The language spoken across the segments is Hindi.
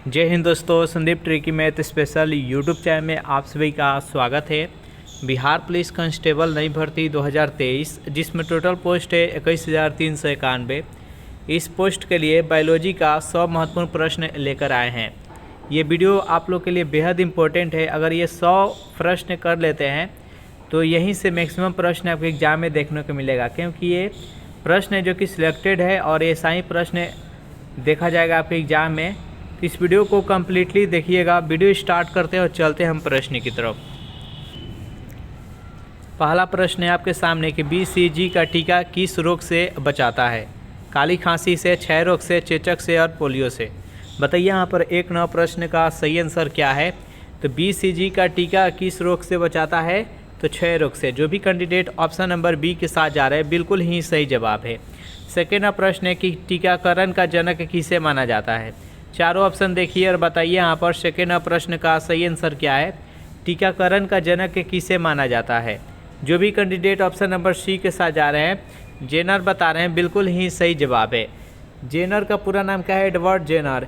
जय हिंद दोस्तों, Sandeep tricky math special YouTube channel में आप सभी का स्वागत है। बिहार पुलिस कांस्टेबल नई भर्ती 2023 जिसमें टोटल पोस्ट है 21,391। इस पोस्ट के लिए बायोलॉजी का 100 महत्वपूर्ण प्रश्न लेकर आए हैं। ये वीडियो आप लोग के लिए बेहद इम्पोर्टेंट है। अगर ये 100 प्रश्न कर लेते हैं तो यहीं से मैक्सिमम प्रश्न आपके एग्जाम में देखने को मिलेगा, क्योंकि ये प्रश्न है जो कि सिलेक्टेड है और ये सारे प्रश्न देखा जाएगा आपके एग्जाम में। इस वीडियो को कम्प्लीटली देखिएगा। वीडियो स्टार्ट करते हैं और चलते हैं हम प्रश्न की तरफ। पहला प्रश्न है आपके सामने कि BCG का टीका किस रोग से बचाता है? काली खांसी से, क्षय रोग से, चेचक से और पोलियो से। बताइए यहाँ पर 1-9 प्रश्न का सही आंसर क्या है। तो BCG का टीका किस रोग से बचाता है? तो क्षय रोग से। जो भी कैंडिडेट ऑप्शन नंबर बी के साथ जा रहे हैं बिल्कुल ही सही जवाब है। सेकेंड प्रश्न है कि टीकाकरण का जनक किसे माना जाता है? चारों ऑप्शन देखिए और बताइए यहाँ पर सेकेंड प्रश्न का सही आंसर क्या है। टीकाकरण का जनक किसे माना जाता है? जो भी कैंडिडेट ऑप्शन नंबर सी के साथ जा रहे हैं जेनर बता रहे हैं, बिल्कुल ही सही जवाब है। जेनर का पूरा नाम क्या है? Edward Jenner.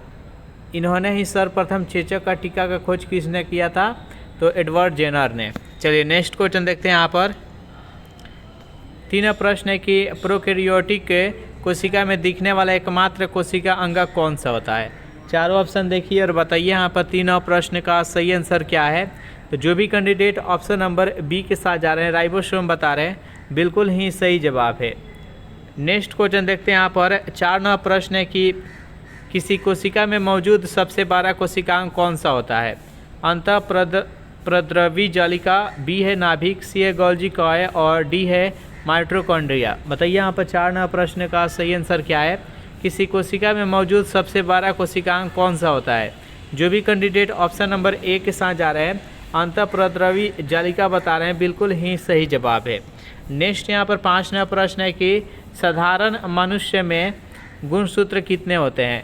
इन्होंने ही सर्वप्रथम चेचक का टीका का खोज किसने किया था? तो एडवर्ड जेनर ने। चलिए नेक्स्ट क्वेश्चन देखते हैं। यहाँ पर 3 प्रश्न है कि प्रोकैरियोटिक कोशिका में दिखने वाला एकमात्र कोशिका अंग कौन सा होता है? चारों ऑप्शन देखिए और बताइए यहाँ पर 3 प्रश्न का सही आंसर क्या है। तो जो भी कैंडिडेट ऑप्शन नंबर बी के साथ जा रहे हैं राइबोसोम बता रहे हैं, बिल्कुल ही सही जवाब है। नेक्स्ट क्वेश्चन देखते हैं। यहाँ पर 4 प्रश्न है कि किसी कोशिका में मौजूद सबसे बड़ा कोशिकांग कौन सा होता है? अंतः प्रद्रवी जालिका, बी है नाभिक, सी है गोल्गी कॉय और डी है माइटोकॉन्ड्रिया। बताइए यहाँ पर 4 प्रश्न का सही आंसर क्या है। किसी कोशिका में मौजूद सबसे बड़ा कोशिकांग कौन सा होता है? जो भी कैंडिडेट ऑप्शन नंबर ए के साथ जा रहे हैं अंतःप्रद्रवी जालिका बता रहे हैं, बिल्कुल ही सही जवाब है। नेक्स्ट यहाँ पर 5 प्रश्न है कि साधारण मनुष्य में गुणसूत्र कितने होते हैं?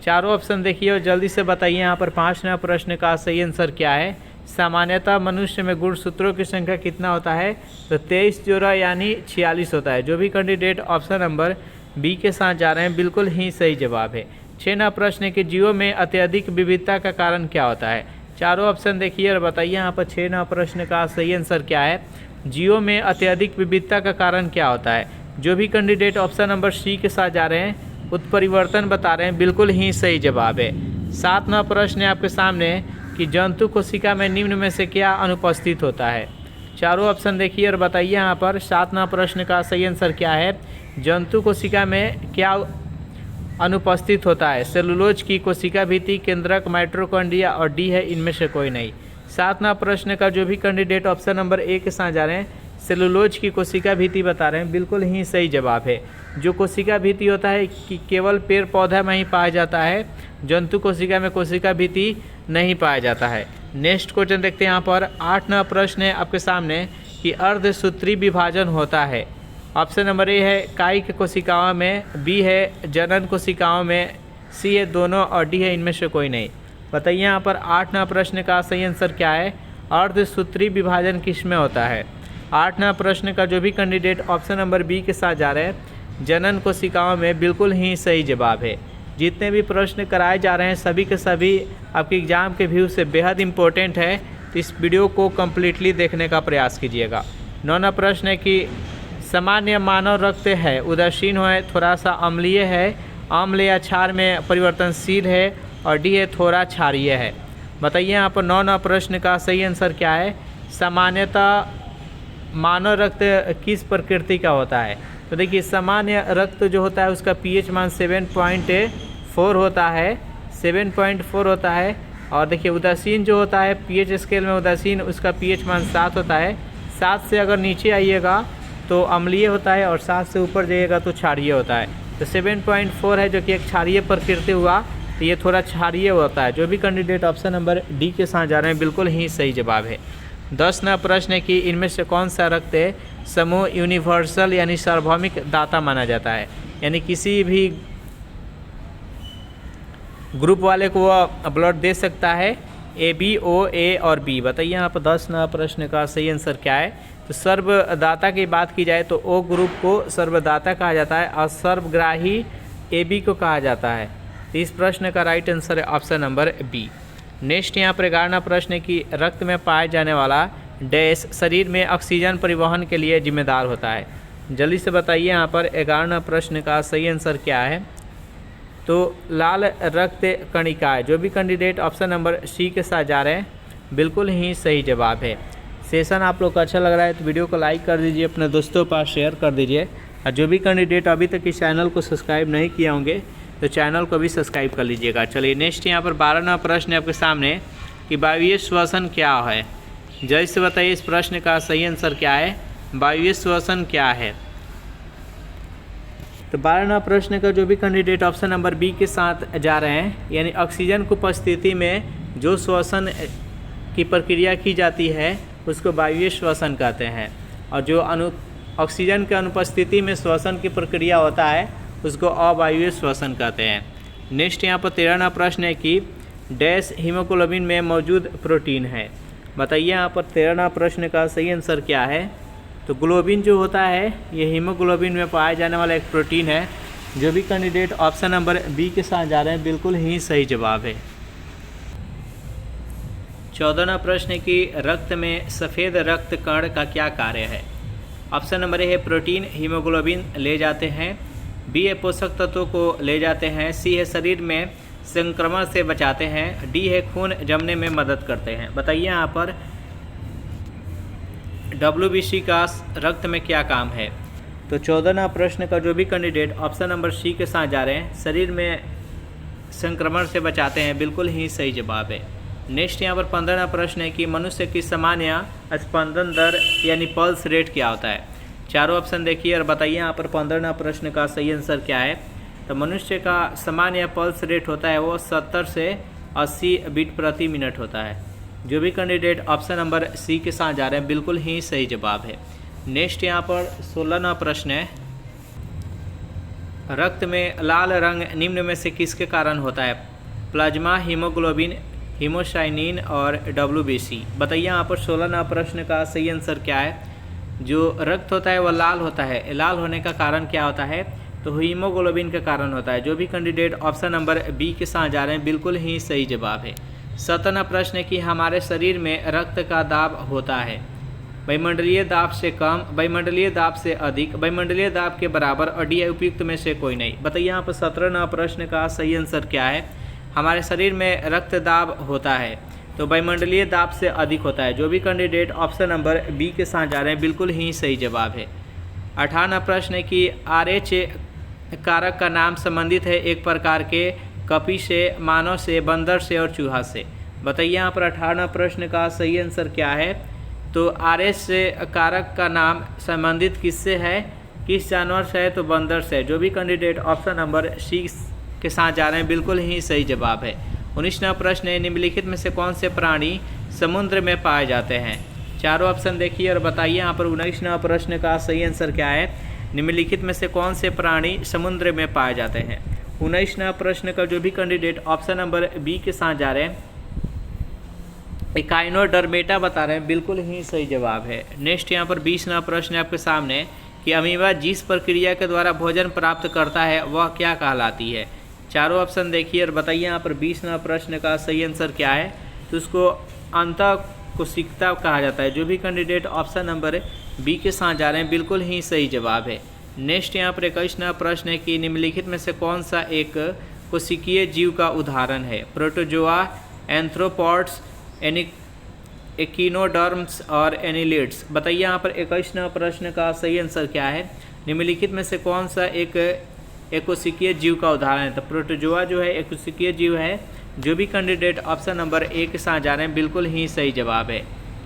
चारों ऑप्शन देखिए और जल्दी से बताइए यहाँ पर 5 प्रश्न का सही आंसर क्या है। सामान्यतः मनुष्य में गुणसूत्रों की संख्या कितना होता है? तो 23 जोड़ा यानी 46 होता है। जो भी कैंडिडेट ऑप्शन नंबर बी के साथ जा रहे हैं, बिल्कुल ही सही जवाब है। 6 प्रश्न है कि जीवों में अत्यधिक विविधता का कारण क्या होता है? चारों ऑप्शन देखिए और बताइए यहाँ पर 6 प्रश्न का सही आंसर क्या है। जीवों में अत्यधिक विविधता का कारण क्या होता है? जो भी कैंडिडेट ऑप्शन नंबर सी के साथ जा रहे हैं उत्परिवर्तन बता रहे हैं, बिल्कुल ही सही जवाब है। 7 प्रश्न है आपके सामने कि जंतु कोशिका में निम्न में से क्या अनुपस्थित होता है? चारों ऑप्शन देखिए और बताइए यहाँ पर 7 प्रश्न का सही आंसर क्या है। जंतु कोशिका में क्या अनुपस्थित होता है? सेलुलोज की कोशिका भित्ति, केंद्रक, माइटोकॉन्ड्रिया और डी है इनमें से कोई नहीं। 7 प्रश्न का जो भी कैंडिडेट ऑप्शन नंबर ए के साथ जा रहे हैं सेलुलोज की कोशिका भित्ति बता रहे हैं, बिल्कुल ही सही जवाब है। जो कोशिका भित्ति होता है कि केवल पेड़ पौधा में ही पाया जाता है, जंतु कोशिका में कोशिका भित्ति नहीं पाया जाता है। नेक्स्ट क्वेश्चन देखते हैं। यहाँ पर 8 प्रश्न है आपके सामने कि अर्धसूत्री विभाजन होता है। ऑप्शन नंबर ए है कायिक कोशिकाओं में, बी है जनन कोशिकाओं में, सी है दोनों और डी है इनमें से कोई नहीं। बताइए यहाँ पर 8 प्रश्न का सही आंसर क्या है। अर्धसूत्री विभाजन किस में होता है? 8 प्रश्न का जो भी कैंडिडेट ऑप्शन नंबर बी के साथ जा रहे हैं जनन कोशिकाओं में, बिल्कुल ही सही जवाब है। जितने भी प्रश्न कराए जा रहे हैं सभी के सभी आपके एग्जाम के व्यू से बेहद इम्पोर्टेंट है, तो इस वीडियो को कम्प्लीटली देखने का प्रयास कीजिएगा। 9 प्रश्न है कि सामान्य मानव रक्त है उदासीन है, थोड़ा सा अम्लीय है, अम्ल या क्षार में परिवर्तनशील है और डी है थोड़ा क्षारीय है। बताइए यहाँ पर 9 प्रश्न का सही आंसर क्या है। सामान्यतः मानव रक्त किस प्रकृति का होता है? तो देखिए सामान्य रक्त जो होता है उसका pH मान 7.4 होता है, 7.4 होता है। और देखिए उदासीन जो होता है pH स्केल में उदासीन उसका pH मान 7 होता है। 7 से अगर नीचे आइएगा तो अम्लीय होता है और 7 से ऊपर जाइएगा तो क्षारीय होता है। तो 7.4 है जो कि एक क्षारीय प्रकृति हुआ, तो ये थोड़ा क्षारीय होता है। जो भी कैंडिडेट ऑप्शन नंबर डी के साथ जा रहे हैं, बिल्कुल ही सही जवाब है। 10 प्रश्न है कि इनमें से कौन सा रक्त समूह यूनिवर्सल यानी सार्वभौमिक दाता माना जाता है? यानी किसी भी ग्रुप वाले को वह ब्लड दे सकता है, ए बी ओ ए और बी। बताइए यहाँ पर 10 प्रश्न का सही आंसर क्या है। तो सर्वदाता की बात की जाए तो ओ ग्रुप को सर्वदाता कहा जाता है और सर्वग्राही ए बी को कहा जाता है। तो इस प्रश्न का राइट आंसर है ऑप्शन नंबर बी। नेक्स्ट यहाँ पर 11वां प्रश्न है कि रक्त में पाया जाने वाला डैश शरीर में ऑक्सीजन परिवहन के लिए जिम्मेदार होता है। जल्दी से बताइए यहाँ पर 11वां प्रश्न का सही आंसर क्या है। तो लाल रक्त कणिकाएं। जो भी कैंडिडेट ऑप्शन नंबर सी के साथ जा रहे हैं बिल्कुल ही सही जवाब है। सेशन आप लोग को अच्छा लग रहा है तो वीडियो को लाइक कर दीजिए, अपने दोस्तों के पास शेयर कर दीजिए। और जो भी कैंडिडेट अभी तक इस चैनल को सब्सक्राइब नहीं किए होंगे तो चैनल को भी सब्सक्राइब कर लीजिएगा। चलिए नेक्स्ट यहाँ पर 12वां प्रश्न है आपके सामने कि वायवीय श्वसन क्या है। जल्दी से बताइए इस प्रश्न का सही आंसर क्या है। वायवीय श्वसन क्या है। तो 12वां प्रश्न का जो भी कैंडिडेट ऑप्शन नंबर बी के साथ जा रहे हैं, यानी ऑक्सीजन की उपस्थिति में जो श्वसन की प्रक्रिया की जाती है उसको वायवीय श्वसन कहते हैं, और जो ऑक्सीजन के अनुपस्थिति में श्वसन की प्रक्रिया होता है उसको अवायवीय श्वसन कहते हैं। नेक्स्ट यहाँ पर 13वां प्रश्न है कि डैश हीमोग्लोबिन में मौजूद प्रोटीन है। बताइए यहाँ पर 13वां प्रश्न का सही आंसर क्या है। तो ग्लोबिन जो होता है ये हीमोग्लोबिन में पाया जाने वाला एक प्रोटीन है। जो भी कैंडिडेट ऑप्शन नंबर बी के साथ जा रहे हैं बिल्कुल ही सही जवाब है। 14वां प्रश्न है कि रक्त में सफ़ेद रक्त कण का क्या कार्य है। ऑप्शन नंबर ए है प्रोटीन हीमोग्लोबिन ले जाते हैं, बी है पोषक तत्वों को ले जाते हैं, सी है शरीर में संक्रमण से बचाते हैं, डी है खून जमने में मदद करते हैं। बताइए यहाँ पर WBC का रक्त में क्या काम है। तो 14वां प्रश्न का जो भी कैंडिडेट ऑप्शन नंबर सी के साथ जा रहे हैं शरीर में संक्रमण से बचाते हैं, बिल्कुल ही सही जवाब है। नेक्स्ट यहाँ पर 15वां प्रश्न है कि मनुष्य की सामान्य स्पंदन दर यानी पल्स रेट क्या होता है। चारों ऑप्शन देखिए और बताइए यहाँ पर 15वां प्रश्न का सही आंसर क्या है। तो मनुष्य का सामान्य पल्स रेट होता है वो 70 से 80 बीट प्रति मिनट होता है। जो भी कैंडिडेट ऑप्शन नंबर सी के साथ जा रहे हैं बिल्कुल ही सही जवाब है। नेक्स्ट यहाँ पर 16वां प्रश्न है रक्त में लाल रंग निम्न में से किसके कारण होता है। प्लाज्मा, हीमोग्लोबिन, हीमोसाइनिन और WBC। बताइए यहाँ पर 16वां प्रश्न का सही आंसर क्या है। जो रक्त होता है वह लाल होता है, लाल होने का कारण क्या होता है। तो हीमोग्लोबिन के कारण होता है। जो भी कैंडिडेट ऑप्शन नंबर बी के साथ जा रहे हैं बिल्कुल ही सही जवाब है। 17वां प्रश्न है कि हमारे शरीर में रक्त का दाब होता है वायुमंडलीय दाब से कम, वायुमंडलीय दाब से अधिक, वायुमंडलीय दाब के बराबर और डी उपयुक्त में से कोई नहीं। बताइए यहाँ पर 17वां प्रश्न का सही आंसर क्या है। हमारे शरीर में रक्त दाब होता है तो वायुमंडलीय दाब से अधिक होता है। जो भी कैंडिडेट ऑप्शन नंबर बी के साथ जा रहे हैं बिल्कुल ही सही जवाब है। 18वां प्रश्न है कि RH कारक का नाम संबंधित है एक प्रकार के कपी से, मानव से, बंदर से और चूहा से। बताइए यहाँ पर 18वां प्रश्न का सही आंसर क्या है। तो RH कारक का नाम संबंधित किससे है, किस जानवर से है। तो बंदर से। जो भी कैंडिडेट ऑप्शन नंबर सी के साथ जा रहे हैं बिल्कुल ही सही जवाब है। 19वां प्रश्न है निम्नलिखित में से कौन से प्राणी समुद्र में पाए जाते हैं। चारों ऑप्शन देखिए और बताइए यहाँ पर 19वां प्रश्न का सही आंसर क्या है। निम्नलिखित में से कौन से प्राणी समुद्र में पाए जाते हैं। 19वां प्रश्न का जो भी कैंडिडेट ऑप्शन नंबर बी के साथ जा रहे हैं एकाइनोडर्मेटा बता रहे हैं, बिल्कुल ही सही जवाब है। नेक्स्ट यहाँ पर 20वां प्रश्न है आपके सामने कि अमीबा जिस प्रक्रिया के द्वारा भोजन प्राप्त करता है वह क्या कहलाती है। चारों ऑप्शन देखिए और बताइए यहाँ पर 20वां प्रश्न का सही आंसर क्या है। तो उसको अंतःकोशिका कहा जाता है। जो भी कैंडिडेट ऑप्शन नंबर बी के साथ जा रहे हैं बिल्कुल ही सही जवाब है। नेक्स्ट यहाँ पर 21वां प्रश्न है कि निम्नलिखित में से कौन सा एक कोशिकीय जीव का उदाहरण है। प्रोटोजोआ, एंथ्रोपॉड्स, एकिनोडर्म्स और एनिलिड्स। बताइए यहाँ पर 21वां प्रश्न का सही आंसर क्या है। निम्नलिखित में से कौन सा एक कोशिकीय जीव का उदाहरण है। तो प्रोटोजोआ जो है एक कोशिकीय जीव है। जो भी कैंडिडेट ऑप्शन नंबर ए के साथ जा रहे हैं बिल्कुल ही सही जवाब है।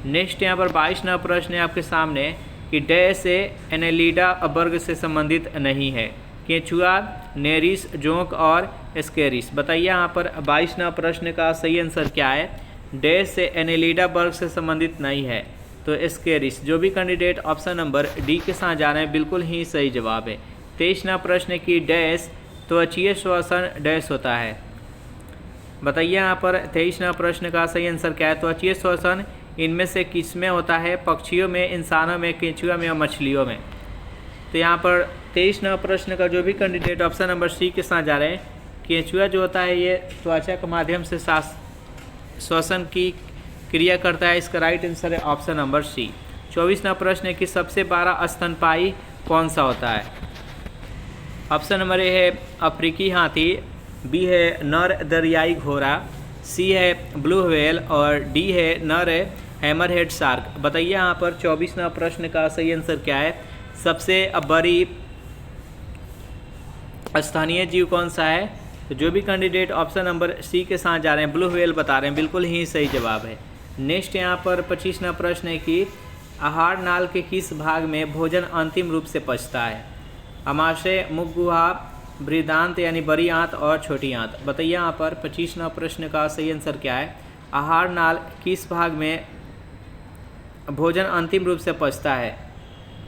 नेक्स्ट यहाँ पर 22वां प्रश्न है आपके सामने कि डैश एनेलिडा वर्ग से संबंधित नहीं है। केंचुआ, नेरिस, जोंक और स्केरिस। बताइए यहाँ पर 22वां प्रश्न का सही आंसर क्या है। डैश से एनेलिडा वर्ग से संबंधित नहीं है तो स्केरिस। जो भी कैंडिडेट ऑप्शन नंबर डी के साथ जा रहे हैं बिल्कुल ही सही जवाब है। 23वां प्रश्न की डैश त्वचीय श्वसन डैश होता है। बताइए यहाँ पर 23वां प्रश्न का सही आंसर क्या है। त्वचीय श्वसन इनमें से किस में होता है। पक्षियों में, इंसानों में, केंचुआ में और मछलियों में। तो यहाँ पर 23वां प्रश्न का जो भी कैंडिडेट ऑप्शन नंबर सी के साथ जा रहे हैं केंचुआ जो होता है ये त्वचा के माध्यम से श्वसन की क्रिया करता है। इसका राइट आंसर है ऑप्शन नंबर सी। 24वां प्रश्न है कि सबसे बड़ा स्तनपायी कौन सा होता है। ऑप्शन नंबर ए है अफ्रीकी हाथी, बी है नर दरियाई घोड़ा, सी है ब्लू व्हेल और डी है नर हैमरहेड शार्क। बताइए यहाँ पर 24वां प्रश्न का सही आंसर क्या है। सबसे बड़ी स्थानीय जीव कौन सा है। तो जो भी कैंडिडेट ऑप्शन नंबर सी के साथ जा रहे हैं, ब्लू व्हेल बता रहे हैं, बिल्कुल ही सही जवाब है। नेक्स्ट यहाँ पर 25वां प्रश्न है कि आहार नाल के किस भाग में भोजन अंतिम रूप से पचता है। अमाशय, मुख गुहा, बृहदांत यानी बड़ी आंत और छोटी आंत। बताइए यहाँ पर 25वां प्रश्न का सही आंसर क्या है। आहार नाल किस भाग में भोजन अंतिम रूप से पचता है।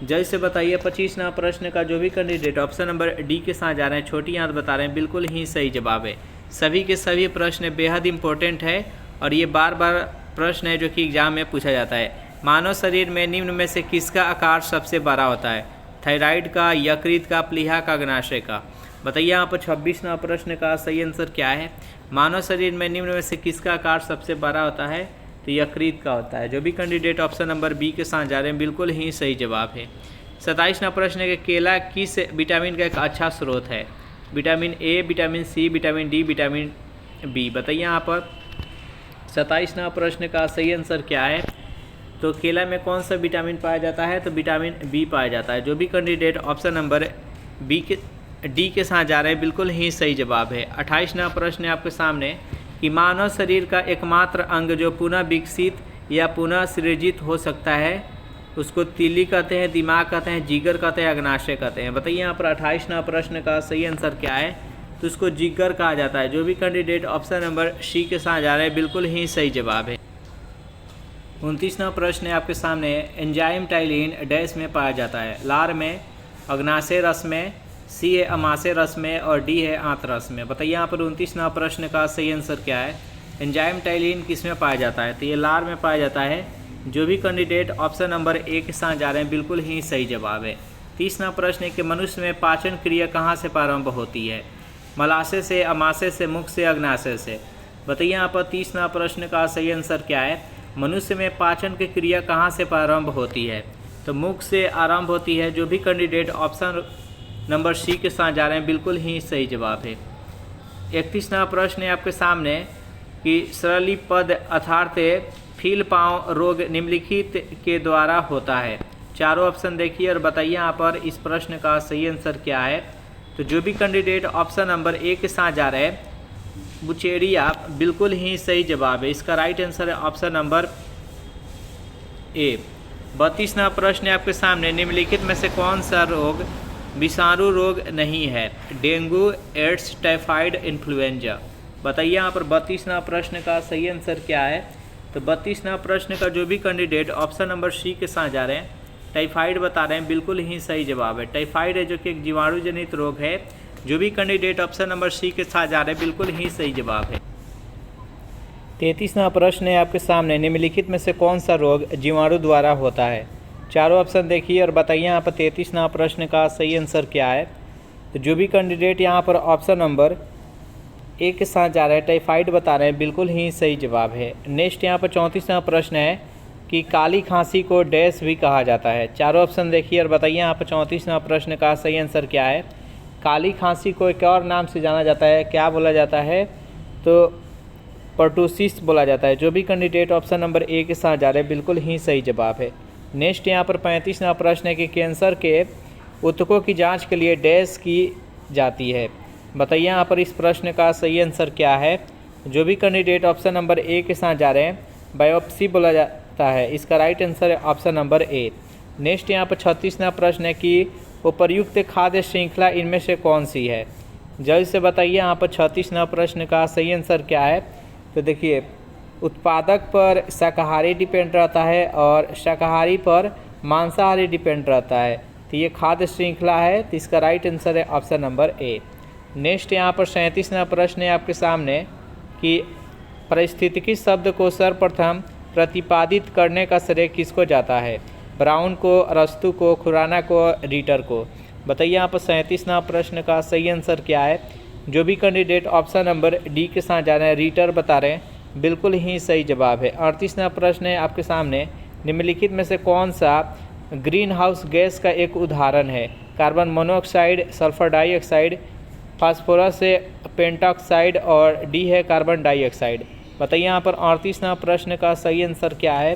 जैसे बताइए 25वां प्रश्न का जो भी कैंडिडेट ऑप्शन नंबर डी के साथ जा रहे हैं, छोटी आंत बता रहे हैं, बिल्कुल ही सही जवाब है। सभी के सभी प्रश्न बेहद इंपॉर्टेंट है और ये बार बार प्रश्न है जो कि एग्जाम में पूछा जाता है। मानव शरीर में निम्न में से किसका आकार सबसे बड़ा होता है। थायराइड का, यकृत का, प्लीहा का, अग्नाशय का। बताइए यहाँ पर 26वां प्रश्न का सही आंसर क्या है। मानव शरीर में निम्न में से किसका आकार सबसे बड़ा होता है। तो यकृत का होता है। जो भी कैंडिडेट ऑप्शन नंबर बी के साथ जा रहे हैं, बिल्कुल ही सही जवाब है। 27वां प्रश्न है कि केला किस विटामिन का एक अच्छा स्रोत है। Vitamin A, vitamin C, vitamin D, vitamin B. बताइए यहाँ पर 27वां प्रश्न का सही आंसर क्या है। तो केला में कौन सा विटामिन पाया जाता है। तो विटामिन बी पाया जाता है। जो भी कैंडिडेट ऑप्शन नंबर डी के साथ जा रहे हैं, बिल्कुल ही सही जवाब है। 28वां प्रश्न है आपके सामने कि मानव शरीर का एकमात्र अंग जो पुनः विकसित या पुनः सृजित हो सकता है उसको तीली कहते हैं, दिमाग कहते हैं, जिगर कहते हैं, अग्नाशय कहते हैं। बताइए यहाँ पर 28वां प्रश्न का सही आंसर क्या है। तो उसको जिगर कहा जाता है। जो भी कैंडिडेट ऑप्शन नंबर सी के साथ जा रहे हैं, बिल्कुल ही सही जवाब है। 29वां प्रश्न है आपके सामने, एंजाइम टाइलिन डैश में पाया जाता है। लार में, अग्नाशय रस में, सी है अमाशय रस में और डी है आंत रस में। बताइए यहाँ पर 29वां प्रश्न का सही आंसर क्या है। एंजाइम टाइलिन किस में पाया जाता है। तो ये लार में पाया जाता है। जो भी कैंडिडेट ऑप्शन नंबर ए के साथ जा रहे हैं, बिल्कुल ही सही जवाब है। 30वां प्रश्न है कि मनुष्य में पाचन क्रिया कहाँ से प्रारंभ होती है। मलाशय से, अमाशय से, मुख से, अग्नाशय से। बताइए यहाँ पर 30वां प्रश्न का सही आंसर क्या है। मनुष्य में पाचन की क्रिया कहाँ से प्रारंभ होती है। तो मुख से आरंभ होती है। जो भी कैंडिडेट ऑप्शन नंबर सी के साथ जा रहे हैं, बिल्कुल ही सही जवाब है। 31वां प्रश्न है आपके सामने कि सरलीपद अर्थात फील पाँव रोग निम्नलिखित के द्वारा होता है। चारों ऑप्शन देखिए और बताइए यहाँ पर इस प्रश्न का सही आंसर क्या है। तो जो भी कैंडिडेट ऑप्शन नंबर ए के साथ जा रहे हैं, बुचेरिया, बिल्कुल ही सही जवाब है। इसका राइट आंसर है ऑप्शन नंबर ए। 32वां प्रश्न है आपके सामने, निम्नलिखित में से कौन सा रोग विषाणु रोग नहीं है। Dengue, AIDS, typhoid, influenza. बताइए यहाँ पर 32वां प्रश्न का सही आंसर क्या है। तो 32वां प्रश्न का जो भी कैंडिडेट ऑप्शन नंबर सी के साथ जा रहे हैं, टाइफाइड बता रहे हैं, बिल्कुल ही सही जवाब है। टाइफाइड है जो कि एक जीवाणु जनित रोग है। जो भी कैंडिडेट ऑप्शन नंबर सी के साथ जा रहे हैं, बिल्कुल ही सही जवाब है। 33वां प्रश्न है आपके सामने, निम्नलिखित में से कौन सा रोग जीवाणु द्वारा होता है। चारों ऑप्शन देखिए और बताइए यहाँ पर 33वां प्रश्न का सही आंसर क्या है। तो जो भी कैंडिडेट यहाँ पर ऑप्शन नंबर ए के साथ जा रहे हैं, टाइफाइड बता रहे हैं, बिल्कुल ही सही जवाब है। नेक्स्ट यहाँ पर 34वां प्रश्न है कि काली खांसी को डैश भी कहा जाता है। चारों ऑप्शन देखिए और बताइए यहाँ पर 34वां प्रश्न का सही आंसर क्या है। काली खांसी को एक और नाम से जाना जाता है, क्या बोला जाता है। तो पर्टूसिस बोला जाता है। जो भी कैंडिडेट ऑप्शन नंबर ए के साथ जा रहे हैं, बिल्कुल ही सही जवाब है। नेक्स्ट यहाँ पर 35वां प्रश्न है कि कैंसर के ऊतकों की जांच के लिए डैश की जाती है। बताइए यहाँ पर इस प्रश्न का सही आंसर क्या है। जो भी कैंडिडेट ऑप्शन नंबर ए के साथ जा रहे हैं, बायोप्सी बोला जाता है। इसका राइट आंसर है ऑप्शन नंबर ए। नेक्स्ट यहाँ पर 36वां प्रश्न है कि उपर्युक्त खाद्य श्रृंखला इनमें से कौन सी है। जल्द से बताइए यहाँ पर 36वां प्रश्न का सही आंसर क्या है। तो देखिए, उत्पादक पर शाकाहारी डिपेंड रहता है और शाकाहारी पर मांसाहारी डिपेंड रहता है। तो ये खाद्य श्रृंखला है। तो इसका राइट आंसर है ऑप्शन नंबर ए। नेक्स्ट यहाँ पर 37वां प्रश्न है आपके सामने कि पारिस्थितिकी शब्द को सर्वप्रथम प्रतिपादित करने का श्रेय किसको जाता है। ब्राउन को, अरस्तु को, खुराना को, रीटर को। बताइए यहाँ पर 37वां प्रश्न का सही आंसर क्या है। जो भी कैंडिडेट ऑप्शन नंबर डी के साथ जा रहे हैं रीटर बता रहे हैं बिल्कुल ही सही जवाब है। 38वां प्रश्न है आपके सामने, निम्नलिखित में से कौन सा ग्रीन हाउस गैस का एक उदाहरण है? Carbon monoxide, sulphur dioxide, phosphorus से पेंटाऑक्साइड और डी है कार्बन डाइऑक्साइड। बताइए यहाँ पर 38वां प्रश्न का सही आंसर क्या है?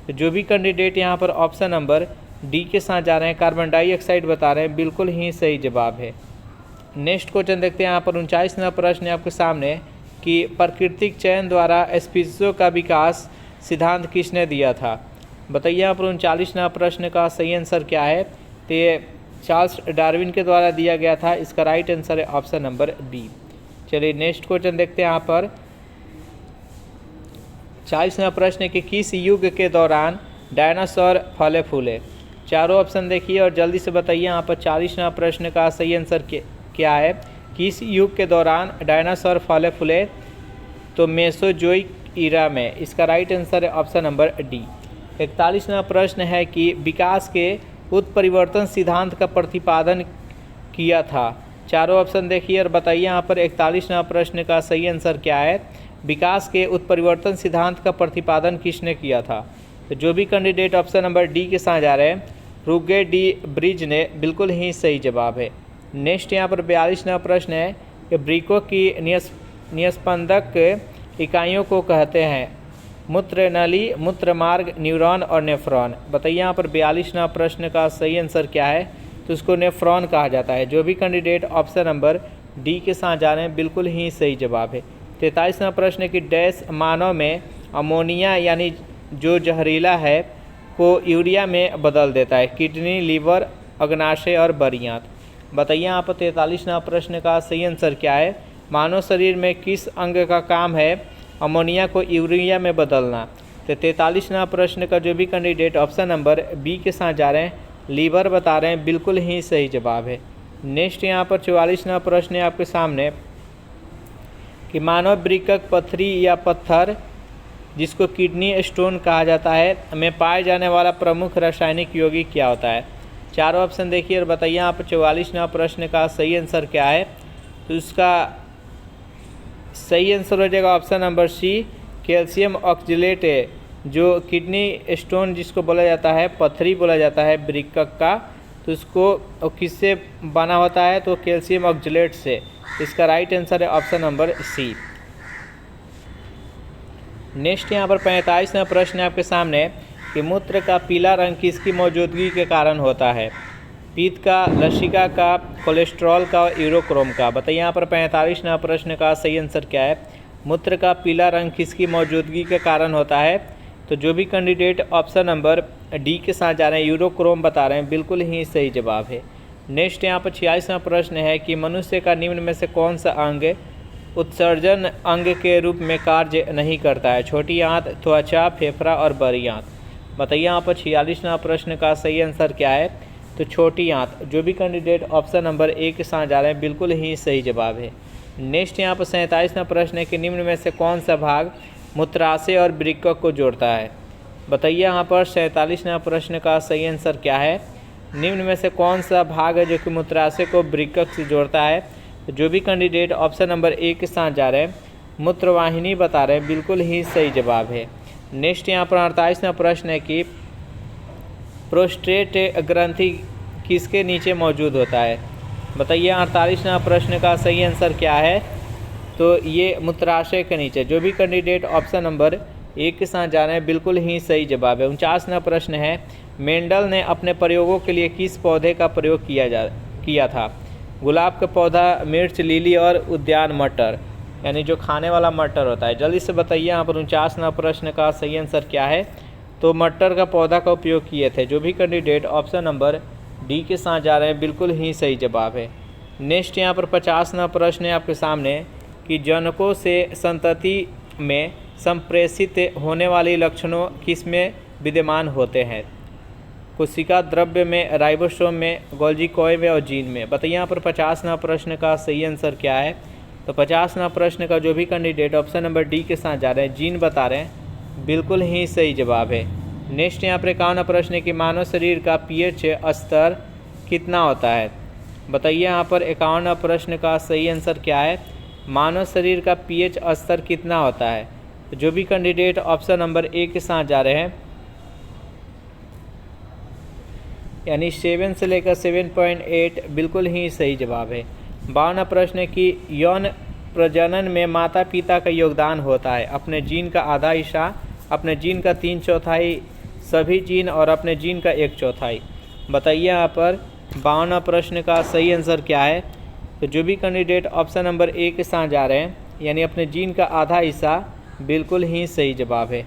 तो जो भी कैंडिडेट यहाँ पर ऑप्शन नंबर डी के साथ जा रहे हैं कार्बन डाइऑक्साइड बता रहे हैं बिल्कुल ही सही जवाब है। नेक्स्ट क्वेश्चन देखते हैं यहाँ पर 39वां प्रश्न है आपके सामने कि प्राकृतिक चयन द्वारा स्पीशीज़ों का विकास सिद्धांत किसने दिया था? बताइए यहाँ पर 39वां प्रश्न का सही आंसर क्या है? तो ये चार्ल्स डार्विन के द्वारा दिया गया था। इसका राइट आंसर है ऑप्शन नंबर बी। चलिए नेक्स्ट क्वेश्चन देखते हैं यहाँ पर 40वां प्रश्न है कि किस युग के दौरान डायनासोर फले फूले? चारों ऑप्शन देखिए और जल्दी से बताइए यहाँ पर 40वां प्रश्न का सही आंसर क्या है? किस युग के दौरान डायनासोर फले फूले? तो मेसोजोइक ईरा में। इसका राइट आंसर है ऑप्शन नंबर डी। 41वां प्रश्न है कि विकास के उत्परिवर्तन सिद्धांत का प्रतिपादन किया था। चारों ऑप्शन देखिए और बताइए यहाँ पर 41वां प्रश्न का सही आंसर क्या है? विकास के उत्परिवर्तन सिद्धांत का प्रतिपादन किसने किया था? तो जो भी कैंडिडेट ऑप्शन नंबर डी के साथ जा रहे हैं रूगे डी ब्रिज ने बिल्कुल ही सही जवाब है। नेक्स्ट यहाँ पर 42वां प्रश्न है कि वृक्कों की निस्पंदक इकाइयों को कहते हैं मूत्र नली, मूत्र मार्ग, न्यूरॉन और नेफ्रॉन। बताइए यहाँ पर 42वां प्रश्न का सही आंसर क्या है? तो उसको नेफ्रॉन कहा जाता है। जो भी कैंडिडेट ऑप्शन नंबर डी के साथ जा रहे हैं बिल्कुल ही सही जवाब है। 43वां प्रश्न है कि डैश मानव में अमोनिया यानी जो जहरीला है को यूरिया में बदल देता है? किडनी, लीवर, अग्नाशय और बरियात। बताइए यहाँ पर 43वां प्रश्न का सही आंसर क्या है? मानव शरीर में किस अंग का काम है अमोनिया को यूरिया में बदलना? तो 43वां प्रश्न का जो भी कैंडिडेट ऑप्शन नंबर बी के साथ जा रहे हैं लीवर बता रहे हैं बिल्कुल ही सही जवाब है। नेक्स्ट यहाँ पर 44वां प्रश्न है आपके सामने कि मानव वृक्क पथरी या पत्थर जिसको किडनी स्टोन कहा जाता है में पाए जाने वाला प्रमुख रासायनिक यौगिक क्या होता है? चारों ऑप्शन देखिए और बताइए यहाँ पर 44वां प्रश्न का सही आंसर क्या है? तो उसका सही आंसर हो जाएगा option number C, calcium oxalate है। जो किडनी स्टोन जिसको बोला जाता है, पथरी बोला जाता है वृक्क का, तो उसको किससे बना होता है? तो कैल्शियम ऑक्जेलेट से। इसका राइट आंसर है ऑप्शन नंबर सी। नेक्स्ट यहाँ पर 45वां प्रश्न है आपके सामने कि मूत्र का पीला रंग किसकी मौजूदगी के कारण होता है? पित्त का, लसिका का, कोलेस्ट्रॉल का और यूरोक्रोम का। बताइए यहाँ पर 45वां प्रश्न का सही आंसर क्या है? मूत्र का पीला रंग किसकी मौजूदगी के कारण होता है? तो जो भी कैंडिडेट ऑप्शन नंबर डी के साथ जा रहे हैं यूरोक्रोम बता रहे हैं बिल्कुल ही सही जवाब है। नेक्स्ट यहाँ पर 46वां प्रश्न है कि मनुष्य का निम्न में से कौन सा अंग उत्सर्जन अंग के रूप में कार्य नहीं करता है? छोटी आंत, त्वचा, फेफड़ा और बड़ी आंत। बताइए यहाँ पर 46वां प्रश्न का सही आंसर क्या है? तो छोटी आंत। जो भी कैंडिडेट ऑप्शन नंबर ए के साथ जा रहे हैं बिल्कुल ही सही जवाब है। नेक्स्ट यहाँ पर 47वां प्रश्न है कि निम्न में से कौन सा भाग मूत्राशय और वृक्क को जोड़ता है? बताइए यहाँ पर 47वां प्रश्न का सही आंसर क्या है? निम्न में से कौन सा भाग है जो कि मूत्राशय को वृक्क से जोड़ता है? तो जो भी कैंडिडेट ऑप्शन नंबर ए के साथ जा रहे हैं मूत्रवाहिनी बता रहे हैं बिल्कुल ही सही जवाब है। नेक्स्ट यहाँ पर 48वां प्रश्न है कि प्रोस्टेट ग्रंथि किसके नीचे मौजूद होता है? बताइए 48वां प्रश्न का सही आंसर क्या है? तो ये मूत्राशय के नीचे। जो भी कैंडिडेट ऑप्शन नंबर ए के साथ जा रहे हैं बिल्कुल ही सही जवाब है। 49वां प्रश्न है मेंडल ने अपने प्रयोगों के लिए किस पौधे का प्रयोग किया था? गुलाब का पौधा, मिर्च, लिली और उद्यान मटर, यानी जो खाने वाला मटर होता है। जल्दी से बताइए यहाँ पर 49वां प्रश्न का सही आंसर क्या है? तो मटर का पौधा का उपयोग किए थे। जो भी कैंडिडेट ऑप्शन नंबर डी के साथ जा रहे हैं बिल्कुल ही सही जवाब है। नेक्स्ट यहाँ पर 50वां प्रश्न है आपके सामने कि जनकों से संतति में संप्रेषित होने वाले लक्षणों किसमें विद्यमान होते हैं? कोशिका द्रव्य में, राइबोसोम में, गोल्गी कॉय में और जीन में। बताइए यहाँ पर 50वां प्रश्न का सही आंसर क्या है? तो 50वां प्रश्न का जो भी कैंडिडेट ऑप्शन नंबर डी के साथ जा रहे हैं जीन बता रहे हैं बिल्कुल ही सही जवाब है। नेक्स्ट यहाँ पर 51वां प्रश्न है कि मानव शरीर का पीएच स्तर कितना होता है? बताइए यहाँ पर 51वां प्रश्न का सही आंसर क्या है। मानव शरीर का पीएच स्तर कितना होता है। तो जो भी कैंडिडेट ऑप्शन नंबर ए के साथ जा रहे हैं यानी 7 से लेकर 7.8 बिल्कुल ही सही जवाब है। 52वां प्रश्न है कि यौन प्रजनन में माता पिता का योगदान होता है। अपने जीन का आधा हिस्सा, अपने जीन का 3/4, सभी जीन और अपने जीन का 1/4। बताइए यहाँ पर 52वां प्रश्न का सही आंसर क्या है। तो जो भी कैंडिडेट ऑप्शन नंबर ए के साथ जा रहे हैं यानी अपने जीन का आधा हिस्सा बिल्कुल ही सही जवाब है।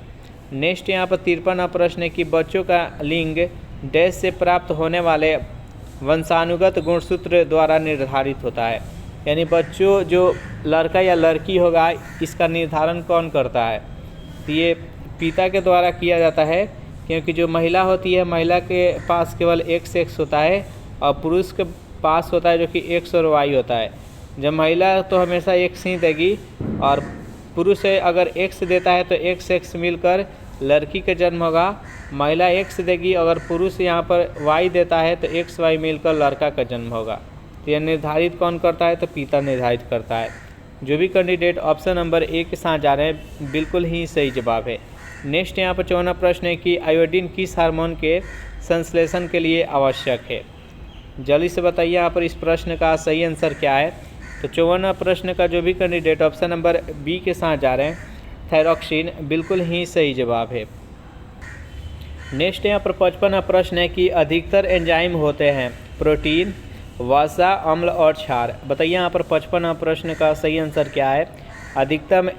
नेक्स्ट यहाँ पर 53वां प्रश्न है कि बच्चों का लिंग डैश से प्राप्त होने वाले वंशानुगत गुणसूत्र द्वारा निर्धारित होता है। यानी बच्चों जो लड़का या लड़की होगा इसका निर्धारण कौन करता है। तो ये पिता के द्वारा किया जाता है, क्योंकि जो महिला होती है महिला के पास केवल एक सेक्स होता है और पुरुष के पास होता है जो कि एक्स और वाई होता है। जब महिला तो हमेशा एक्स ही देगी और पुरुष अगर एक्स देता है तो एक्स एक्स मिलकर लड़की का जन्म होगा। महिला एक्स देगी, अगर पुरुष यहाँ पर वाई देता है तो एक्स वाई मिलकर लड़का का जन्म होगा। तो यह निर्धारित कौन करता है। तो पिता निर्धारित करता है। जो भी कैंडिडेट ऑप्शन नंबर ए के साथ जा रहे हैं बिल्कुल ही सही जवाब है। नेक्स्ट यहाँ पर 54वां प्रश्न है कि आयोडीन किस हार्मोन के संश्लेषण के लिए आवश्यक है। जल्दी से बताइए यहाँ पर इस प्रश्न का सही आंसर क्या है। तो 54वां प्रश्न का जो भी कैंडिडेट ऑप्शन नंबर बी के साथ जा रहे हैं थायरॉक्सिन बिल्कुल ही सही जवाब है। नेक्स्ट यहाँ पर 55वां प्रश्न है कि अधिकतर एंजाइम होते हैं प्रोटीन, वसा, अम्ल और क्षार। बताइए यहाँ पर 55वां प्रश्न का सही आंसर क्या है। अधिकतम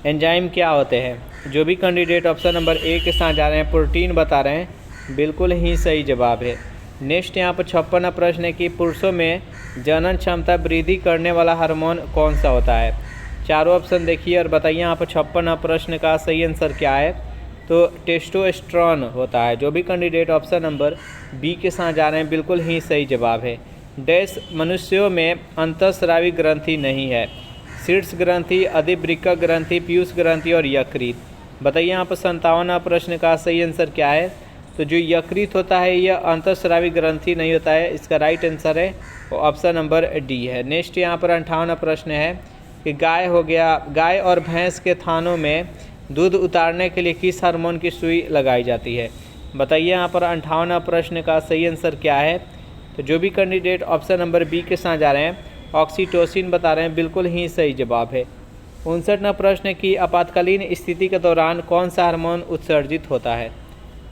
एंजाइम क्या होते हैं। जो भी कैंडिडेट ऑप्शन नंबर ए के साथ जा रहे हैं प्रोटीन बता रहे हैं बिल्कुल ही सही जवाब है। नेक्स्ट यहाँ पर 56वां प्रश्न है कि पुरुषों में जनन क्षमता वृद्धि करने वाला हार्मोन कौन सा होता है। चारों ऑप्शन देखिए और बताइए यहाँ पर 56वां प्रश्न का सही आंसर क्या है। तो टेस्टोस्टेरोन होता है। जो भी कैंडिडेट ऑप्शन नंबर बी के साथ जा रहे हैं बिल्कुल ही सही जवाब है। डैश मनुष्यों में अंतःस्रावी ग्रंथि नहीं है। शीर्ष ग्रंथि, अधिवृक्क ग्रंथि, पीयूष ग्रंथि और यकृत। बताइए यहाँ पर 57वां प्रश्न का सही आंसर क्या है। तो जो यकृत होता है यह अंतःस्रावी ग्रंथि नहीं होता है। इसका राइट आंसर है वो ऑप्शन नंबर डी है। नेक्स्ट यहाँ पर 58वां प्रश्न है कि गाय और भैंस के थानों में दूध उतारने के लिए किस हार्मोन की सुई लगाई जाती है। बताइए यहाँ पर 58वां प्रश्न का सही आंसर क्या है। तो जो भी कैंडिडेट ऑप्शन नंबर बी के साथ जा रहे हैं ऑक्सीटोसिन बता रहे हैं बिल्कुल ही सही जवाब है। 59वां प्रश्न है कि आपातकालीन स्थिति के दौरान कौन सा हार्मोन उत्सर्जित होता है।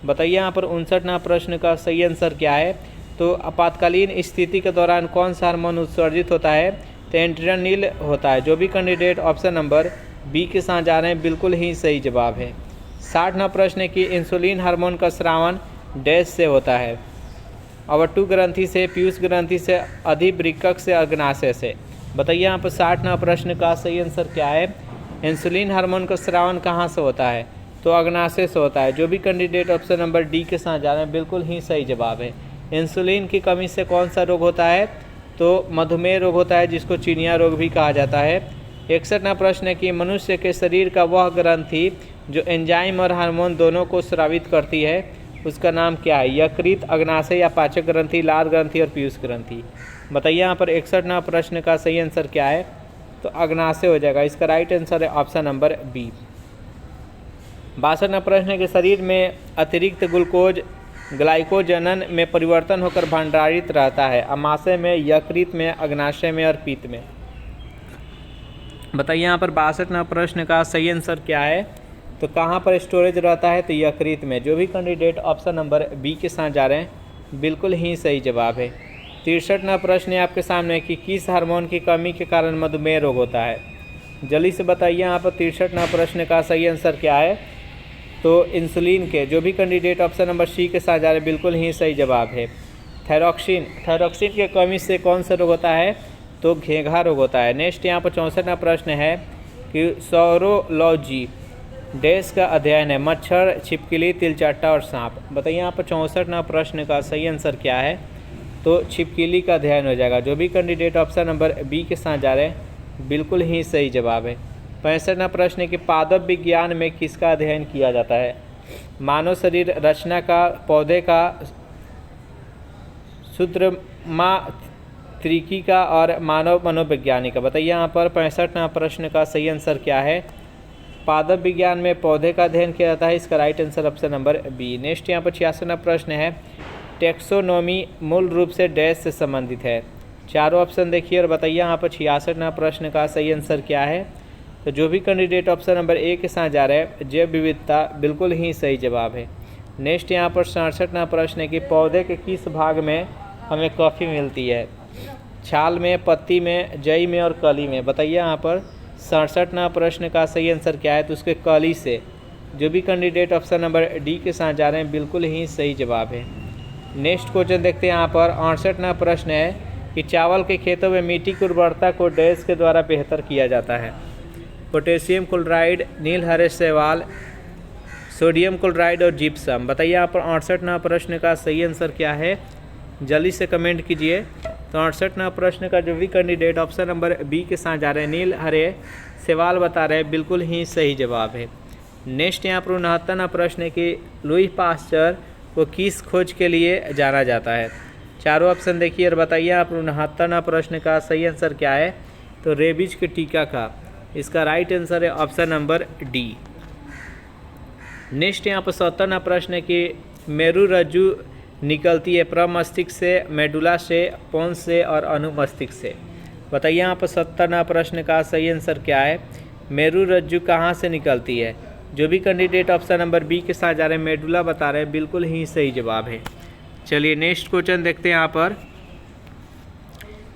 बताइए यहाँ पर 59वां प्रश्न का सही आंसर क्या है। तो आपातकालीन स्थिति के दौरान कौन सा हार्मोन उत्सर्जित होता है। तो एड्रेनलिन होता है। जो भी कैंडिडेट ऑप्शन नंबर बी के साथ जा रहे हैं बिल्कुल ही सही जवाब है। 60वां प्रश्न है कि इंसुलिन हार्मोन का स्रावन डैश से होता है। अवटु ग्रंथि से, पीयूष ग्रंथि से, अधिवृक्क से, अग्नाशय से। बताइए यहाँ पर 60वां प्रश्न का सही आंसर क्या है। इंसुलिन हार्मोन का स्रावन कहाँ से होता है। तो अग्नाशय से होता है। जो भी कैंडिडेट ऑप्शन नंबर डी के साथ जा रहे हैं बिल्कुल ही सही जवाब है। इंसुलिन की कमी से कौन सा रोग होता है। तो मधुमेह रोग होता है, जिसको चिनिया रोग भी कहा जाता है। 61वां प्रश्न है कि मनुष्य के शरीर का वह ग्रंथि जो एंजाइम और हार्मोन दोनों को स्रावित करती है उसका नाम क्या है। यकृत, अग्नाशय या पाचक ग्रंथि, लाल ग्रंथि और पीयूष ग्रंथि। बताइए यहाँ पर 61वां प्रश्न का सही आंसर क्या है। तो अग्नाशय हो जाएगा। इसका राइट आंसर है ऑप्शन नंबर बी। 62वां प्रश्न है कि शरीर में अतिरिक्त ग्लूकोज ग्लाइकोजनन में परिवर्तन होकर भंडारित रहता है। आमाशय में, यकृत में, अग्नाशय में और पीत में। बताइए यहाँ पर 62वां प्रश्न का सही आंसर क्या है। तो कहाँ पर स्टोरेज रहता है। तो यकृत में। जो भी कैंडिडेट ऑप्शन नंबर बी के साथ जा रहे हैं बिल्कुल ही सही जवाब है। 63वां प्रश्न है आपके सामने कि किस हार्मोन की कमी के कारण मधुमेह रोग होता है। जल्दी से बताइए यहाँ पर 63वां प्रश्न का सही आंसर क्या है। तो इंसुलिन के। जो भी कैंडिडेट ऑप्शन नंबर सी के साथ जा रहे हैं बिल्कुल ही सही जवाब है। थायरॉक्सिन की कमी से कौन सा रोग होता है। तो घेंघा रोग होता है। नेक्स्ट यहाँ पर 64वां प्रश्न है कि सौरोलॉजी डैश का अध्ययन है। मच्छर, छिपकली, तिलचट्टा और सांप। बताइए यहाँ पर 64वां प्रश्न का सही आंसर क्या है। तो छिपकली का अध्ययन हो जाएगा। जो भी कैंडिडेट ऑप्शन नंबर बी के साथ जा रहे हैं बिल्कुल ही सही जवाब है। 65वां प्रश्न है कि पादप विज्ञान में किसका अध्ययन किया जाता है। मानव शरीर रचना का, पौधे का, मात्रिकी का और मानव मनोविज्ञानी का। बताइए यहाँ पर 65वां प्रश्न का सही आंसर क्या है। पादप विज्ञान में पौधे का अध्ययन किया जाता है, इसका right answer option number B. Next यहाँ पर 86वां प्रश्न है, टेक्सोनोमी मूल रूप से डैश से संबंधित है। चारों ऑप्शन देखिए और बताइए यहाँ पर 86वां प्रश्न का सही आंसर क्या है। तो जो भी कैंडिडेट ऑप्शन नंबर ए के साथ जा रहे हैं, जैव विविधता, बिल्कुल ही सही जवाब है। नेक्स्ट यहाँ पर 67वां प्रश्न है कि पौधे के किस भाग में हमें कॉफ़ी मिलती है। छाल में, पत्ती में, जई में और कली में। बताइए यहाँ पर 67वां प्रश्न का सही आंसर क्या है। तो उसके कली से। जो भी कैंडिडेट ऑप्शन नंबर डी के साथ जा रहे हैं, बिल्कुल ही सही जवाब है। नेक्स्ट क्वेश्चन देखते हैं यहाँ पर 68वां प्रश्न है कि चावल के खेतों में मिट्टी की उर्वरता को डैश के द्वारा बेहतर किया जाता है। पोटेशियम क्लोराइड, नील हरे शैवाल, सोडियम क्लोराइड और जिप्सम। बताइए यहाँ पर 68वां प्रश्न का सही आंसर क्या है, जल्दी से कमेंट कीजिए। तो 68वां प्रश्न का जो भी कैंडिडेट ऑप्शन नंबर बी के साथ जा रहे हैं, नील हरे शैवाल बता रहे हैं, बिल्कुल ही सही जवाब है। नेक्स्ट यहाँ पर 69वां प्रश्न है कि लुई पास्चर को किस खोज के लिए जाना जाता है। चारों ऑप्शन देखिए और बताइए आप 69वां प्रश्न का सही आंसर क्या है। तो रेबीज के टीका का। इसका राइट आंसर है ऑप्शन नंबर डी। नेक्स्ट यहाँ पर 70वां प्रश्न है कि मेरु रज्जु निकलती है प्रमस्तिष्क से, मेडुला से, पोन्स से और अनुमस्तिष्क से। बताइए यहाँ पर 70वां प्रश्न का सही आंसर क्या है। मेरु रज्जु कहाँ से निकलती है। जो भी कैंडिडेट ऑप्शन नंबर बी के साथ जा रहे हैं, मेडुला बता रहे हैं, बिल्कुल ही सही जवाब है। चलिए नेक्स्ट क्वेश्चन देखते हैं यहाँ पर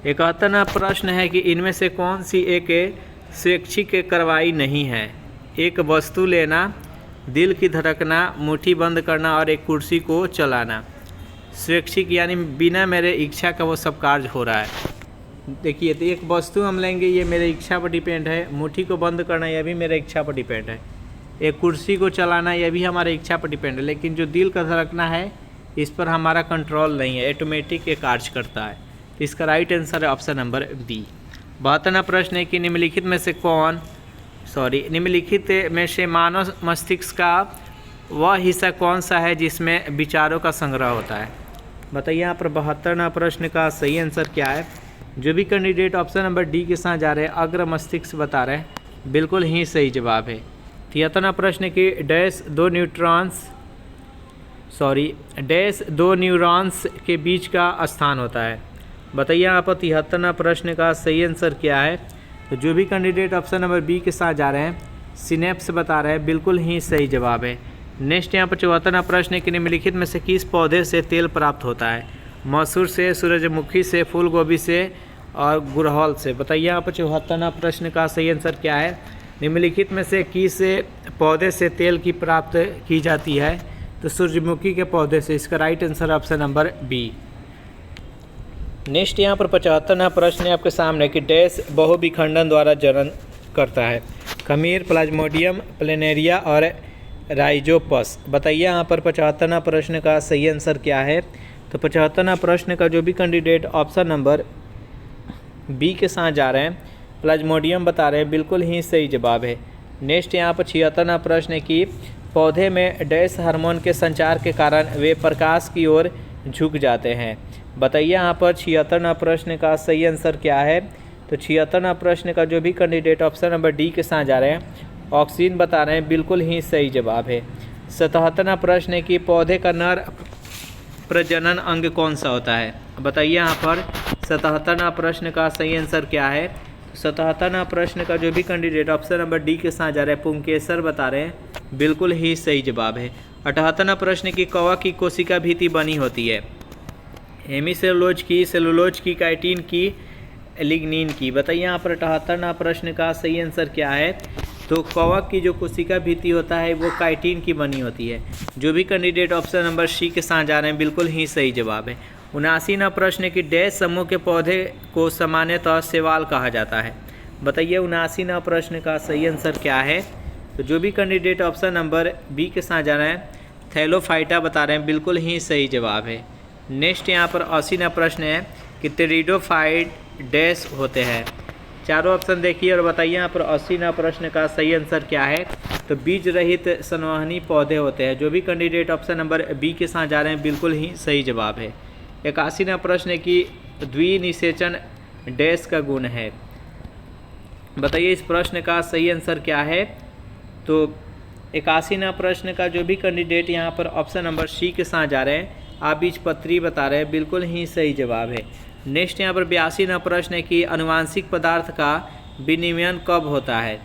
71वां प्रश्न है कि इनमें से कौन सी एक स्वैच्छिक कार्रवाई नहीं है। एक वस्तु लेना, दिल की धड़कना, मुट्ठी बंद करना और एक कुर्सी को चलाना। स्वैच्छिक यानी बिना मेरे इच्छा का वो सब कार्य हो रहा है। देखिए, तो एक वस्तु हम लेंगे, ये मेरे इच्छा पर डिपेंड है। मुट्ठी को बंद करना, यह भी मेरे इच्छा पर डिपेंड है। एक कुर्सी को चलाना, यह भी हमारे इच्छा पर डिपेंड है। लेकिन जो दिल का धड़कना है, इस पर हमारा कंट्रोल नहीं है, ऑटोमेटिक ये कार्य करता है। तो इसका राइट आंसर है ऑप्शन नंबर बी। 72वां प्रश्न है कि निम्नलिखित में से मानव मस्तिष्क का वह हिस्सा कौन सा है जिसमें विचारों का संग्रह होता है। बताइए यहाँ पर 72वां प्रश्न का सही आंसर क्या है। जो भी कैंडिडेट ऑप्शन नंबर डी के साथ जा रहे हैं, अग्र मस्तिष्क बता रहे हैं, बिल्कुल ही सही जवाब है। 73वां प्रश्न की डैश दो न्यूरॉन्स के बीच का स्थान होता है। बताइए यहाँ पर 73वां प्रश्न का सही आंसर क्या है। तो जो भी कैंडिडेट ऑप्शन नंबर बी के साथ जा रहे हैं, सिनेप्स बता रहे हैं, बिल्कुल ही सही जवाब है। नेक्स्ट यहाँ पर 74वां प्रश्न है कि निम्नलिखित में से किस पौधे से तेल प्राप्त होता है। मसूर से, सूरजमुखी से, फूल गोभी से और गुड़हल से। बताइए यहाँ पर 74वां प्रश्न का सही आंसर क्या है। निम्नलिखित में से किस पौधे से तेल की प्राप्त की जाती है। तो सूरजमुखी के पौधे से। इसका right answer option number B. Next यहाँ पर 75वां प्रश्न है आपके सामने कि डैश बहुविखंडन द्वारा जनन करता है। खमीर, प्लाज्मोडियम, प्लेनेरिया और राइजोपस। बताइए यहाँ पर 75वां प्रश्न का सही आंसर क्या है। तो 75वां प्रश्न का जो भी कैंडिडेट ऑप्शन नंबर बी के साथ जा रहे हैं, प्लाज्मोडियम बता रहे हैं, बिल्कुल ही सही जवाब है। नेक्स्ट यहाँ पर 76वां प्रश्न है कि पौधे में डैश हार्मोन के संचार के कारण वे प्रकाश की ओर झुक जाते हैं। बताइए यहाँ पर 76वां प्रश्न का सही आंसर क्या है। तो 76वां प्रश्न का जो भी कैंडिडेट ऑप्शन नंबर डी के साथ जा रहे हैं, ऑक्सीजन बता रहे हैं, बिल्कुल ही सही जवाब है। 77वां प्रश्न है कि पौधे का नर प्रजनन अंग कौन सा होता है। बताइए यहाँ पर 77वां प्रश्न का सही आंसर क्या है। 77वां प्रश्न का जो भी कैंडिडेट ऑप्शन नंबर डी के साथ जा रहे हैं, पुंकेसर बता रहे हैं, बिल्कुल ही सही जवाब है। 78वां प्रश्न की कौवा की कोशिका भित्ति बनी होती है। हेमीसेलुलोज की, सेलुलोज की, काइटिन की, लिग्निन की। बताइए यहाँ पर 78वां प्रश्न का सही आंसर क्या है। तो कौवा की जो कोशिका भित्ति होता है, वो काइटिन की बनी होती है। जो भी कैंडिडेट ऑप्शन नंबर सी के साथ जा रहे हैं, बिल्कुल ही सही जवाब है। 79वां प्रश्न की डैश समूह के पौधे को सामान्यतः शैवाल कहा जाता है। बताइए 79वां प्रश्न का सही आंसर क्या है। तो जो भी कैंडिडेट ऑप्शन नंबर बी के साथ जा रहे हैं, थैलोफाइटा बता रहे हैं, बिल्कुल ही सही जवाब है। नेक्स्ट यहाँ पर 80वां प्रश्न है कि टेरिडोफाइट डैश होते हैं। चारों ऑप्शन देखिए और बताइए यहाँ पर 80वां प्रश्न का सही आंसर क्या है। तो बीज रहित संवहनी पौधे होते हैं। जो भी कैंडिडेट ऑप्शन नंबर बी के साथ जा रहे हैं, बिल्कुल ही सही जवाब है। 81वां प्रश्न है कि द्विनिषेचन डैश का गुण है। बताइए इस प्रश्न का सही आंसर क्या है। तो 81वां प्रश्न का जो भी कैंडिडेट यहाँ पर ऑप्शन नंबर सी के साथ जा रहे हैं, आप बीजपत्री बता रहे हैं, बिल्कुल ही सही जवाब है। नेक्स्ट यहाँ पर 82वां प्रश्न है कि अनुवांशिक पदार्थ का विनिमयन कब होता है।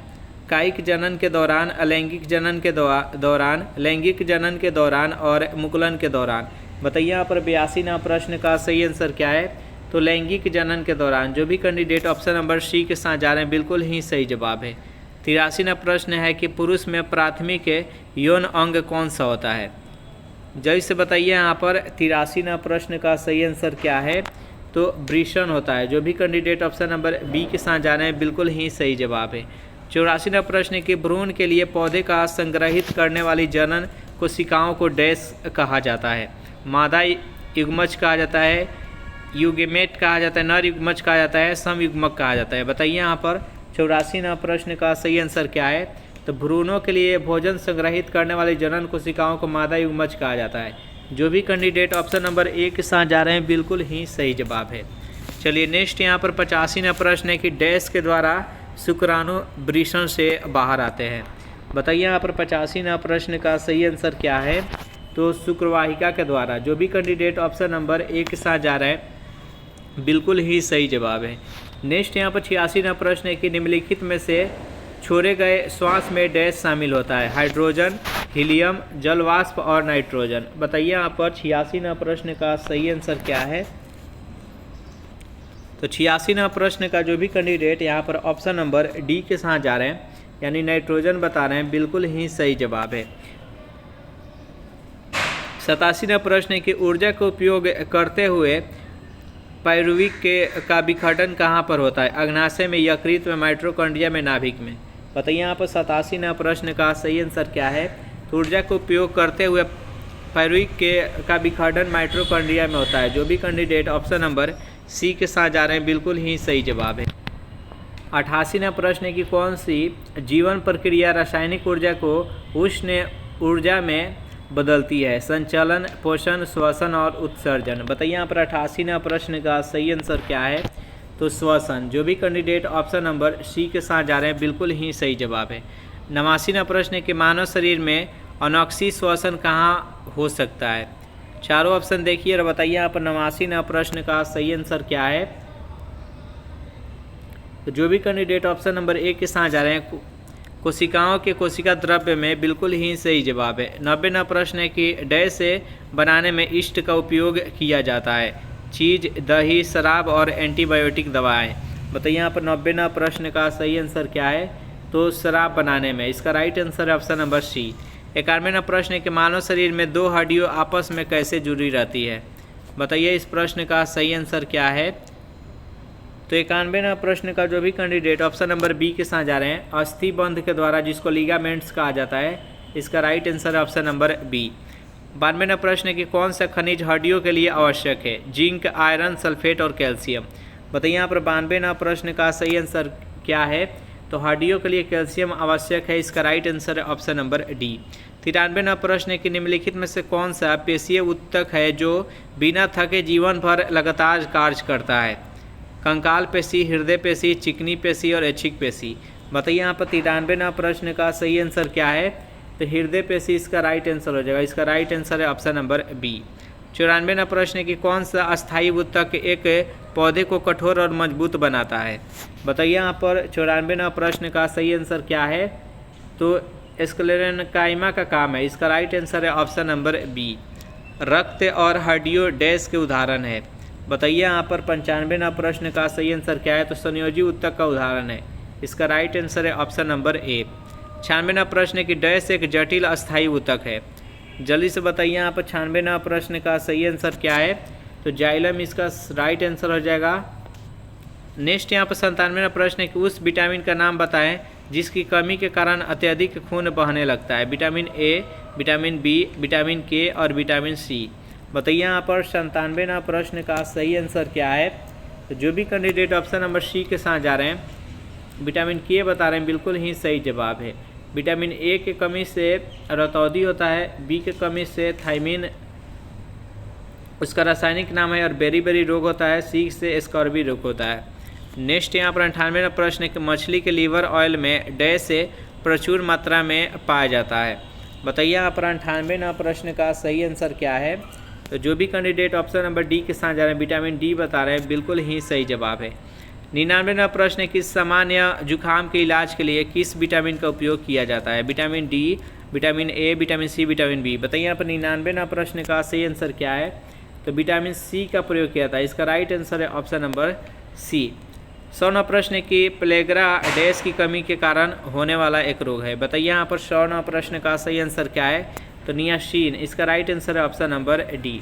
कायिक जनन के दौरान, अलैंगिक जनन के दौरान, लैंगिक जनन के दौरान और मुकुलन के दौरान। बताइए यहाँ पर 82वां प्रश्न का सही आंसर क्या है। तो लैंगिक जनन के दौरान। जो भी कैंडिडेट ऑप्शन नंबर सी के साथ जा रहे हैं, बिल्कुल ही सही जवाब है। 83वां प्रश्न है कि पुरुष में प्राथमिक यौन अंग कौन सा होता है। जल्दी से बताइए यहाँ पर 83वां प्रश्न का सही आंसर क्या है। तो वृषण होता है। जो भी कैंडिडेट ऑप्शन नंबर बी के साथ जा रहे हैं, बिल्कुल ही सही जवाब है। 84वां प्रश्न है कि भ्रूण के लिए पौधे का संग्रहित करने वाली जनन कोशिकाओं को डैश कहा जाता है। मादा युग्मज कहा जाता है, युग्मेट कहा जाता है, नर युग्मज कहा जाता है, समयुग्मक कहा जाता है। बताइए यहाँ पर 84वां प्रश्न का सही आंसर क्या है। तो भ्रूणों के लिए भोजन संग्रहित करने वाली जनन कोशिकाओं को मादा युग्मज कहा जाता है। जो भी कैंडिडेट ऑप्शन नंबर ए के साथ जा रहे हैं, बिल्कुल ही सही जवाब है। चलिए नेक्स्ट यहाँ पर 85वां प्रश्न है कि डैश के द्वारा शुक्राणु वृषण से बाहर आते हैं। बताइए यहाँ पर 85वां प्रश्न का सही आंसर क्या है। तो शुक्रवाहिका के द्वारा। जो भी कैंडिडेट ऑप्शन नंबर ए के साथ जा रहे हैं, बिल्कुल ही सही जवाब है। नेक्स्ट यहाँ पर 86वां प्रश्न है कि निम्नलिखित में से छोड़े गए श्वास में डैश शामिल होता है। हाइड्रोजन, हीलियम, जलवाष्प और नाइट्रोजन। बताइए यहाँ पर 86वां प्रश्न का सही आंसर क्या है। तो 86वां प्रश्न का जो भी कैंडिडेट यहाँ पर ऑप्शन नंबर डी के साथ जा रहे हैं, यानी नाइट्रोजन बता रहे हैं, बिल्कुल ही सही जवाब है। 87वां प्रश्न है कि ऊर्जा का उपयोग करते हुए पायरुविक का विखंडन कहाँ पर होता है। अग्नाशय में, यकृत में, माइटोकॉन्ड्रिया में, नाभिक में। बताइए यहाँ पर 87वां प्रश्न का सही आंसर क्या है। तो ऊर्जा का उपयोग करते हुए पायरुविक का विखंडन माइटोकॉन्ड्रिया में होता है। जो भी कैंडिडेट ऑप्शन नंबर सी के साथ जा रहे हैं, बिल्कुल ही सही जवाब है। 88वां प्रश्न है कि कौन सी जीवन प्रक्रिया रासायनिक ऊर्जा को उष्ण ऊर्जा में बदलती है। संचलन, पोषण, श्वसन और उत्सर्जन। बताइए यहाँ पर 88वां प्रश्न का सही आंसर क्या है। तो श्वसन। जो भी कैंडिडेट ऑप्शन नंबर सी के साथ जा रहे हैं, बिल्कुल ही सही जवाब है। 89वां प्रश्न है कि मानव शरीर में अनोक्सी श्वसन कहाँ हो सकता है। चारों ऑप्शन देखिए और बताइए यहाँ पर 89वां प्रश्न का सही आंसर क्या है। तो जो भी कैंडिडेट ऑप्शन नंबर ए के साथ जा रहे हैं, कोशिकाओं के कोशिका द्रव्य में, बिल्कुल ही सही जवाब है। 90वां प्रश्न है कि डैश से बनाने में ईस्ट का उपयोग किया जाता है। चीज़, दही, शराब और एंटीबायोटिक दवाएं। बताइए यहाँ पर 90वां प्रश्न का सही आंसर क्या है। तो शराब बनाने में। इसका राइट आंसर है ऑप्शन नंबर सी। 91वां प्रश्न है कि मानव शरीर में दो हड्डियाँ आपस में कैसे जुड़ी रहती है। बताइए इस प्रश्न का सही आंसर क्या है। तो 91वां प्रश्न का जो भी कैंडिडेट ऑप्शन नंबर बी के साथ जा रहे हैं, अस्थि बंध के द्वारा, जिसको लिगामेंट्स कहा जाता है। इसका राइट आंसर है ऑप्शन नंबर बी। 92वां प्रश्न है कि कौन सा खनिज हड्डियों के लिए आवश्यक है। जिंक, आयरन, सल्फेट और कैल्शियम। बताइए यहाँ पर 92वां प्रश्न का सही आंसर क्या है। तो हड्डियों के लिए कैल्शियम आवश्यक है। इसका राइट आंसर है ऑप्शन नंबर डी। 93वां प्रश्न है कि निम्नलिखित में से कौन सा पेशीय ऊतक है जो बिना थके जीवन भर लगातार कार्य करता है। कंकाल पेशी, हृदय पेशी, चिकनी पेशी और ऐच्छिक पेशी। बताइए यहाँ पर 93वां प्रश्न का सही आंसर क्या है। तो हृदय पेशी इसका राइट आंसर हो जाएगा। इसका राइट आंसर है ऑप्शन नंबर बी। 94वां प्रश्न है कि कौन सा अस्थायी ऊतक एक पौधे को कठोर और मजबूत बनाता है। बताइए यहाँ पर 94वां प्रश्न का सही आंसर क्या है। तो स्क्लेरेन्काइमा का काम है। इसका राइट आंसर है ऑप्शन नंबर बी। रक्त और हड्डियों डैश के उदाहरण है। बताइए यहाँ पर 95वां प्रश्न का सही आंसर क्या है। तो संयोजी ऊतक का उदाहरण है। इसका राइट आंसर है ऑप्शन नंबर ए। 96वां प्रश्न है कि डैश एक जटिल अस्थायी ऊतक है। जल्दी से बताइए यहाँ पर 96वां प्रश्न का सही आंसर क्या है। तो जाइलम इसका राइट आंसर हो जाएगा। नेक्स्ट यहाँ पर 97वां प्रश्न है कि उस विटामिन का नाम बताएं जिसकी कमी के कारण अत्यधिक खून बहने लगता है। Vitamin A, vitamin B, vitamin K और विटामिन सी। बताइए यहाँ पर 97वां प्रश्न का सही आंसर क्या है। तो जो भी कैंडिडेट ऑप्शन नंबर सी के साथ जा रहे हैं, विटामिन के बता रहे हैं, बिल्कुल ही सही जवाब है। विटामिन ए की कमी से रतौंधी होता है, बी की कमी से थायमिन उसका रासायनिक नाम है और बेरी रोग होता है, सी से स्कॉर्बी रोग होता है। नेक्स्ट यहाँ पर 98वां प्रश्न है कि मछली के लीवर ऑयल में डैश से प्रचुर मात्रा में पाया जाता है। बताइए यहाँ पर 98वां प्रश्न का सही आंसर क्या है। तो जो भी कैंडिडेट ऑप्शन नंबर डी के साथ जा रहे हैं विटामिन डी बता रहे हैं, बिल्कुल ही सही जवाब है। 99वां प्रश्न है कि सामान्य जुकाम के इलाज के लिए किस विटामिन का उपयोग किया जाता है। Vitamin D, vitamin A, vitamin C, vitamin B. बताइए यहाँ पर 99वां प्रश्न का सही आंसर क्या है। तो विटामिन सी का प्रयोग किया था। इसका राइट आंसर है ऑप्शन नंबर सी। 100वां प्रश्न है कि प्लेग्रा डैश की कमी के कारण होने वाला एक रोग है। बताइए यहाँ पर 100वां प्रश्न का सही आंसर क्या है। तो नियासिन। इसका राइट आंसर है ऑप्शन नंबर डी।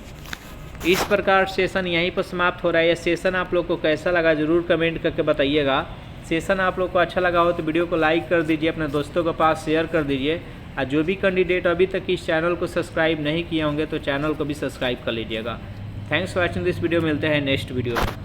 इस प्रकार सेशन यहीं पर समाप्त हो रहा है। यह सेशन आप लोग को कैसा लगा ज़रूर कमेंट करके बताइएगा। सेशन आप लोग को अच्छा लगा हो तो वीडियो को लाइक कर दीजिए, अपने दोस्तों के पास शेयर कर दीजिए। और जो भी कैंडिडेट अभी तक इस चैनल को सब्सक्राइब नहीं किए होंगे तो चैनल को भी सब्सक्राइब कर लीजिएगा। Thanks for watching this video. मिलते हैं नेक्स्ट वीडियो में।